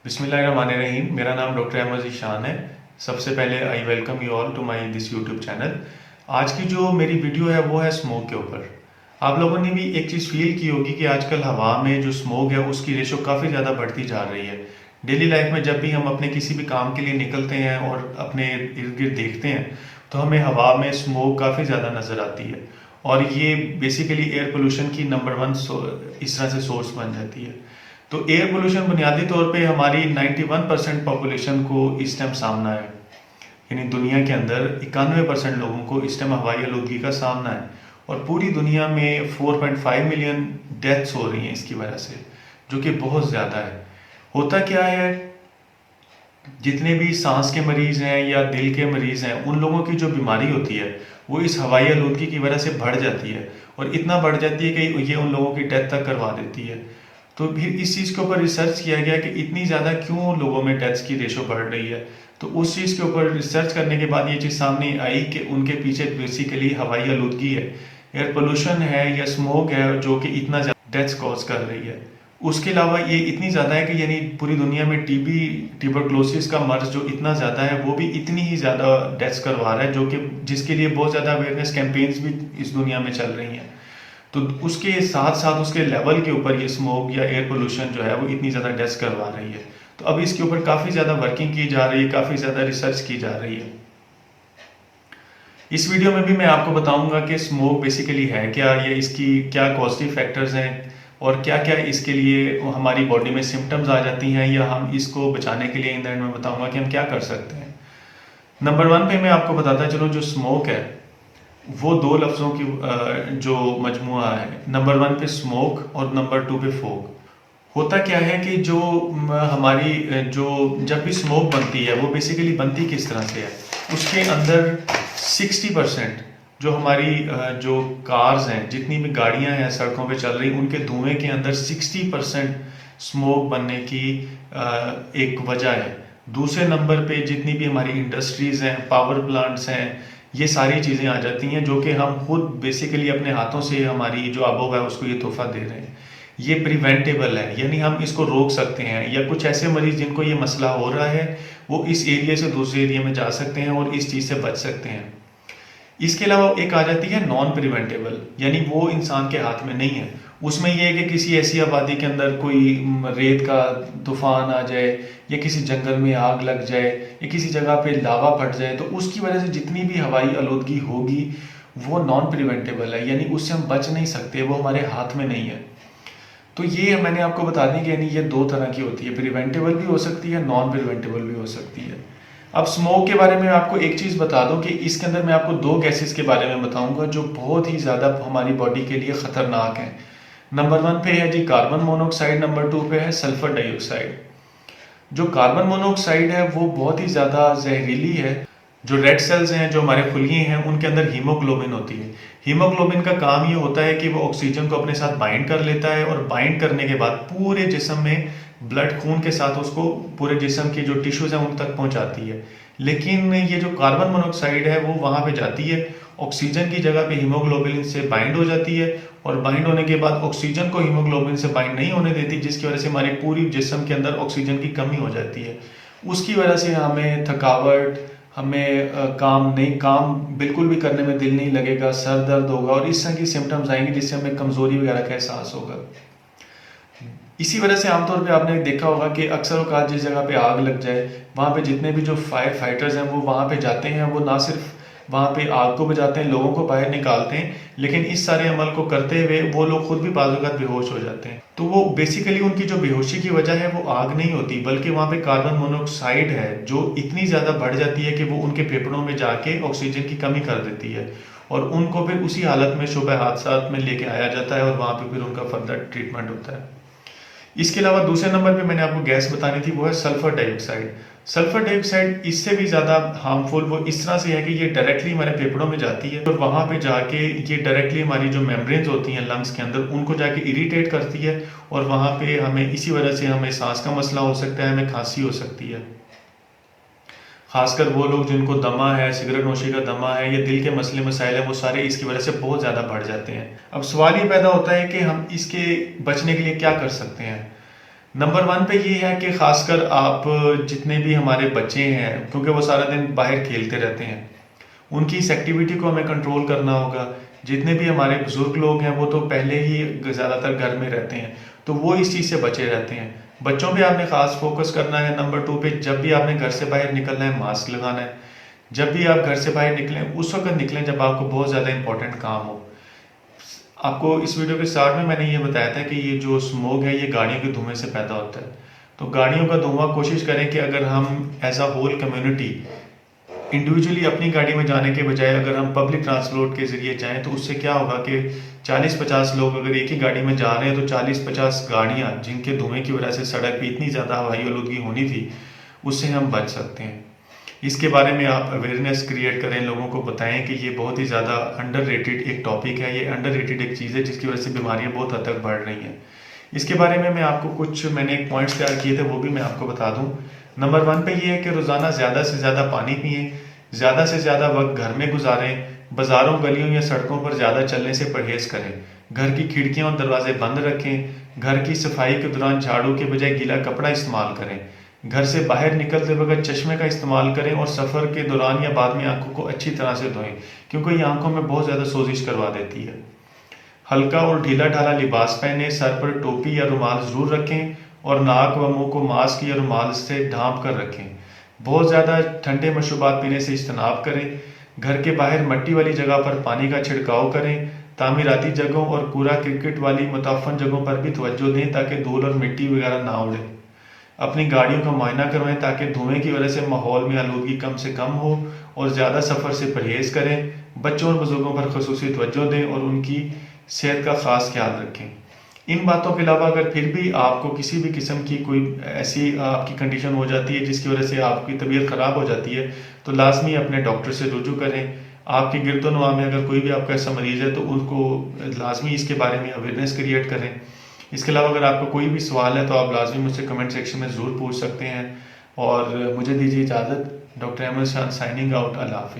बिस्मिल्लाहिर्रहमानिर्रहीम। मेरा नाम डॉक्टर अहमद ज़ीशान है। सबसे पहले I welcome you all to my this YouTube channel. आज की जो मेरी वीडियो है वो है स्मोक के ऊपर। आप लोगों ने भी एक चीज़ फील की होगी कि आजकल हवा में जो स्मोक है उसकी रेशो काफ़ी ज़्यादा बढ़ती जा रही है। डेली लाइफ में जब भी हम अपने किसी भी काम के लिए निकलते हैं और अपने इर्द गिर्द देखते हैं तो हमें हवा में स्मोक काफ़ी ज़्यादा नज़र आती है और ये बेसिकली एयर पोल्यूशन की नंबर वन इस तरह से सोर्स बन जाती है। तो एयर पोल्यूशन बुनियादी तौर पे हमारी 91% पॉपुलेशन को इस टाइम सामना है, यानी दुनिया के अंदर 91% लोगों को इस टाइम हवाई आलूदगी का सामना है और पूरी दुनिया में 4.5 मिलियन डेथ्स हो रही हैं इसकी वजह से, जो कि बहुत ज़्यादा है। होता क्या है, जितने भी सांस के मरीज़ हैं या दिल के मरीज़ हैं, उन लोगों की जो बीमारी होती है वो इस हवाई आलूदगी की वजह से बढ़ जाती है और इतना बढ़ जाती है कि ये उन लोगों की डेथ तक करवा देती है। तो फिर इस चीज़ के ऊपर रिसर्च किया गया कि इतनी ज़्यादा क्यों लोगों में डेथ्स की रेशो बढ़ रही है। तो उस चीज़ के ऊपर रिसर्च करने के बाद ये चीज़ सामने आई कि उनके पीछे बेसिकली हवाई आलूदगी है, एयर पोल्यूशन है या स्मोक है, जो कि इतना ज़्यादा डेथ्स कॉज कर रही है। उसके अलावा ये इतनी ज़्यादा है कि यानी पूरी दुनिया में टीबी ट्यूबरक्लोसिस का मर्ज जो इतना ज़्यादा है वो भी इतनी ही ज़्यादा डेथ्स करवा रहा है, जो कि जिसके लिए बहुत ज़्यादा अवेयरनेस कैंपेन्स भी इस दुनिया में चल रही हैं। तो उसके साथ साथ उसके लेवल के ऊपर ये स्मोक या एयर पोल्यूशन जो है वो इतनी ज़्यादा डेथ्स करवा रही है। तो अब इसके ऊपर काफ़ी ज़्यादा वर्किंग की जा रही है, काफ़ी ज़्यादा रिसर्च की जा रही है। इस वीडियो में भी मैं आपको बताऊंगा कि स्मोक बेसिकली है क्या, ये इसकी क्या पॉजिटिव फैक्टर्स हैं और क्या क्या इसके लिए हमारी बॉडी में सिम्टम्स आ जाती हैं, या हम इसको बचाने के लिए इन द एंड में बताऊंगा कि हम क्या कर सकते हैं। नंबर वन पे मैं आपको बताता चलो, जो स्मोक है वो दो लफ्ज़ों की जो मजमुआ है। नंबर वन पे स्मोक और नंबर टू पे फोक। होता क्या है कि जो हमारी जो जब भी स्मोक बनती है वो बेसिकली बनती किस तरह से है, उसके अंदर 60% जो हमारी जो कार्स हैं, जितनी भी गाड़ियां हैं सड़कों पे चल रही, उनके धुएं के अंदर 60% स्मोक बनने की एक वजह है। दूसरे नंबर पे जितनी भी हमारी इंडस्ट्रीज़ हैं, पावर प्लांट्स हैं, ये सारी चीज़ें आ जाती हैं जो कि हम खुद बेसिकली अपने हाथों से हमारी जो आबो है उसको ये तोहफा दे रहे हैं। ये प्रिवेंटेबल है, यानी हम इसको रोक सकते हैं, या कुछ ऐसे मरीज जिनको ये मसला हो रहा है वो इस एरिया से दूसरे एरिया में जा सकते हैं और इस चीज़ से बच सकते हैं। इसके अलावा एक आ जाती है नॉन प्रिवेंटेबल, यानी वो इंसान के हाथ में नहीं है। उसमें यह है कि किसी ऐसी आबादी के अंदर कोई रेत का तूफान आ जाए, या किसी जंगल में आग लग जाए, या किसी जगह पे लावा फट जाए, तो उसकी वजह से जितनी भी हवाई आलूदगी होगी वो नॉन प्रिवेंटेबल है, यानी उससे हम बच नहीं सकते, वो हमारे हाथ में नहीं है। तो ये मैंने आपको बता दी कि यानी ये दो तरह की होती है, प्रिवेंटेबल भी हो सकती है, नॉन प्रिवेंटेबल भी हो सकती है। अब स्मोक के बारे में आपको एक चीज़ बता दूं कि इसके अंदर मैं आपको दो गैसेस के बारे में बताऊंगा जो बहुत ही ज़्यादा हमारी बॉडी के लिए ख़तरनाक हैं। नंबर वन पे है जी कार्बन मोनोऑक्साइड, नंबर टू पे है सल्फर डाइऑक्साइड। जो कार्बन मोनोऑक्साइड है वो बहुत ही ज़्यादा जहरीली है। जो रेड सेल्स हैं, जो हमारे खुलिये हैं, उनके अंदर हीमोग्लोबिन होती है। हीमोग्लोबिन का काम ये होता है कि वो ऑक्सीजन को अपने साथ बाइंड कर लेता है और बाइंड करने के बाद पूरे जिस्म में ब्लड खून के साथ उसको पूरे जिस्म के जो टिश्यूज हैं उन तक पहुंचाती है। लेकिन ये जो कार्बन मोनोऑक्साइड है वो वहाँ पे जाती है, ऑक्सीजन की जगह पे हीमोग्लोबिन से बाइंड हो जाती है और बाइंड होने के बाद ऑक्सीजन को हीमोग्लोबिन से बाइंड नहीं होने देती, जिसकी वजह से हमारी पूरी जिस्म के अंदर ऑक्सीजन की कमी हो जाती है। उसकी वजह से हमें थकावट, हमें काम बिल्कुल भी करने में दिल नहीं लगेगा, सर दर्द होगा और इस तरह की सिम्टम्स आएंगे जिससे हमें कमज़ोरी वगैरह का एहसास होगा। इसी वजह से आमतौर पे आपने देखा होगा कि अक्सर औकात जिस जगह पे आग लग जाए वहाँ पे जितने भी जो फायर फाइटर्स हैं वो वहाँ पे जाते हैं, वो ना सिर्फ वहाँ पे आग को बुझाते हैं, लोगों को बाहर निकालते हैं, लेकिन इस सारे अमल को करते हुए वो लोग खुद भी बाज़ औक़ात बेहोश हो जाते हैं। तो वो बेसिकली उनकी जो बेहोशी की वजह है वो आग नहीं होती, बल्कि वहाँ पे कार्बन मोनोऑक्साइड है जो इतनी ज़्यादा बढ़ जाती है कि वो उनके फेफड़ों में जाके ऑक्सीजन की कमी कर देती है और उनको फिर उसी हालत में शुबह हादसा में लेके आया जाता है और वहाँ पे फिर उनका फर्दर ट्रीटमेंट होता है। इसके अलावा दूसरे नंबर पे मैंने आपको गैस बतानी थी, वो है सल्फर डाइऑक्साइड। सल्फर डाइऑक्साइड इससे भी ज़्यादा हार्मफुल वो इस तरह से है कि ये डायरेक्टली हमारे फेफड़ों में जाती है और वहाँ पे जाके ये डायरेक्टली हमारी जो मेम्ब्रेन्स होती हैं लंग्स के अंदर उनको जाके इरिटेट करती है और वहाँ पे हमें इसी वजह से हमें सांस का मसला हो सकता है, हमें खांसी हो सकती है। खासकर वो लोग जिनको दमा है, सिगरेट नोशी का दमा है या दिल के मसले मसाइल है, वो सारे इसकी वजह से बहुत ज़्यादा बढ़ जाते हैं। अब सवाल ये पैदा होता है कि हम इसके बचने के लिए क्या कर सकते हैं। नंबर वन पे ये है कि खासकर आप जितने भी हमारे बच्चे हैं, क्योंकि वो सारा दिन बाहर खेलते रहते हैं, उनकी इस एक्टिविटी को हमें कंट्रोल करना होगा। जितने भी हमारे बुजुर्ग लोग हैं वो तो पहले ही ज़्यादातर घर में रहते हैं, तो वो इस चीज़ से बचे रहते हैं। बच्चों पे आपने खास फोकस करना है। नंबर टू पे, जब भी आपने घर से बाहर निकलना है मास्क लगाना है। जब भी आप घर से बाहर निकलें उस वक्त निकलें जब आपको बहुत ज़्यादा इंपॉर्टेंट काम हो। आपको इस वीडियो के स्टार्ट में मैंने ये बताया था कि ये जो स्मोक है ये गाड़ियों के धुएं से पैदा होता है। तो गाड़ियों का धुआं, कोशिश करें कि अगर हम as a whole community individually अपनी गाड़ी में जाने के बजाय अगर हम पब्लिक ट्रांसपोर्ट के ज़रिए जाएं, तो उससे क्या होगा कि 40-50 लोग अगर एक ही गाड़ी में जा रहे हैं तो 40-50 गाड़ियां जिनके धुएं की वजह से सड़क पे इतनी ज़्यादा हवाई आलूदगी होनी थी, उससे हम बच सकते हैं। इसके बारे में आप अवेयरनेस क्रिएट करें, लोगों को बताएं कि ये बहुत ही ज़्यादा अंडररेटेड एक टॉपिक है, ये अंडररेटेड एक चीज़ है जिसकी वजह से बीमारियां बहुत हद तक बढ़ रही हैं। इसके बारे में मैं आपको कुछ मैंने एक पॉइंट्स तैयार किए थे, वो भी मैं आपको बता दूं। नंबर वन पे ये है कि रोज़ाना ज़्यादा से ज़्यादा पानी पिएं, ज़्यादा से ज़्यादा वक्त घर में गुजारें, बाज़ारों, गलियों या सड़कों पर ज़्यादा चलने से परहेज़ करें, घर की खिड़कियां और दरवाजे बंद रखें, घर की सफाई के दौरान झाड़ू के बजाय गीला कपड़ा इस्तेमाल करें, घर से बाहर निकलते वक्त चश्मे का इस्तेमाल करें और सफ़र के दौरान या बाद में आंखों को अच्छी तरह से धोएं, क्योंकि ये आंखों में बहुत ज़्यादा सोजिश करवा देती है। हल्का और ढीला ढाला लिबास पहने, सर पर टोपी या रुमाल ज़रूर रखें और नाक व मुंह को मास्क या रुमाल से ढांप कर रखें। बहुत ज़्यादा ठंडे मशरूबात पीने से इज्तनाब करें। घर के बाहर मट्टी वाली जगह पर पानी का छिड़काव करें। तामीराती जगहों और कूड़ा क्रिकेट वाली मुताफ़न जगहों पर भी तवज्जो दें ताकि धूल और मिट्टी वगैरह ना उड़े। अपनी गाड़ियों का मुआयना करवाएं ताकि धुएं की वजह से माहौल में आलूदगी कम से कम हो, और ज़्यादा सफ़र से परहेज़ करें। बच्चों और बुजुर्गों पर खसूसी तवज्जो दें और उनकी सेहत का ख़ास ख्याल रखें। इन बातों के अलावा अगर फिर भी आपको किसी भी किस्म की कोई ऐसी आपकी कंडीशन हो जाती है जिसकी वजह से आपकी तबीयत ख़राब हो जाती है, तो लाजमी अपने डॉक्टर से रुजू करें। आपकी गिरदोनवा में अगर कोई भी आपका ऐसा मरीज़ है तो उनको लाजमी इसके बारे में अवेयरनेस क्रिएट करें। इसके अलावा अगर आपको कोई भी सवाल है तो आप लाजमी मुझसे कमेंट सेक्शन में ज़रूर पूछ सकते हैं। और मुझे दीजिए इजाज़त। डॉक्टर अहमद शान साइनिंग आउट। अल्लाह हाफ़िज़।